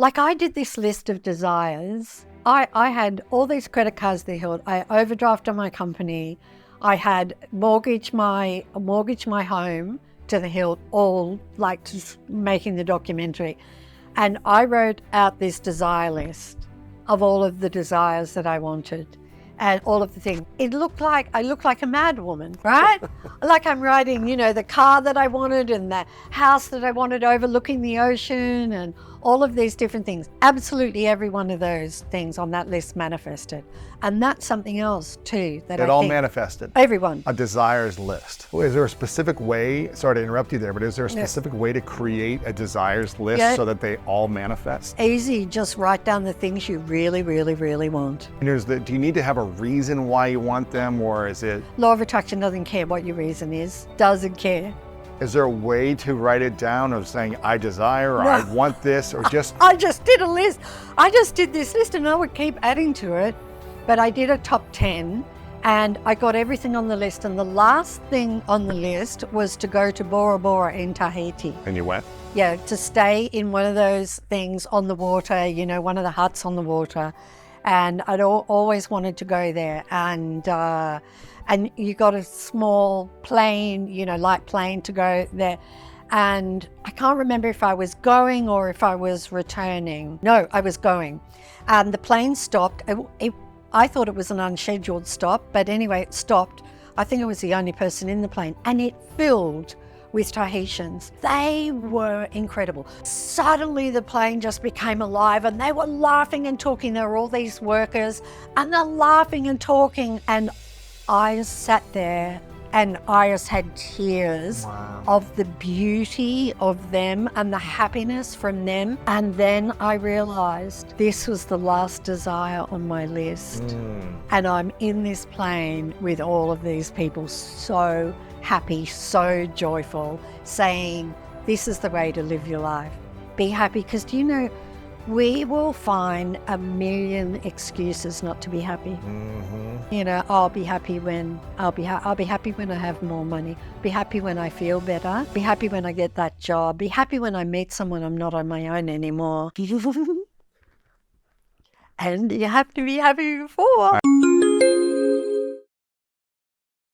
Like I did this list of desires. I had all these credit cards they held. I overdrafted my company. I had mortgaged my home to the hilt, all like just making the documentary. And I wrote out this desire list of all of the desires that I wanted and all of the things. I looked like a mad woman, right? Like I'm writing, the car that I wanted and the house that I wanted overlooking the ocean and all of these different things. Absolutely every one of those things on that list manifested. And that's something else too that It all manifested. Everyone. A desires list. Is there a specific way, sorry to interrupt you there, but is there a specific way to create a desires list so that they all manifest? Easy, just write down the things you really, really, really want. And do you need to have a reason why you want them, or is it? Law of attraction doesn't care what your reason is, doesn't care. Is there a way to write it down of saying, I desire, or I want this, or just? I just did a list. I just did this list and I would keep adding to it. But I did a top 10 and I got everything on the list. And the last thing on the list was to go to Bora Bora in Tahiti. And you went? Yeah, to stay in one of those things on the water, one of the huts on the water. And I'd always wanted to go there. And you got a small plane, light plane to go there. And I can't remember if I was going or if I was returning. No, I was going. And the plane stopped. I thought it was an unscheduled stop, but anyway, it stopped. I think I was the only person in the plane, and it filled with Tahitians. They were incredible. Suddenly the plane just became alive and they were laughing and talking. There were all these workers and they're laughing and talking, and I just sat there and I just had tears of the beauty of them and the happiness from them. And then I realized this was the last desire on my list. And I'm in this plane with all of these people, so happy, so joyful, saying, this is the way to live your life. Be happy, because we will find a million excuses not to be happy. I'll be happy when I'll be happy when I have more money. Be happy when I feel better. Be happy when I get that job. Be happy when I meet someone I'm not on my own anymore. And you have to be happy before.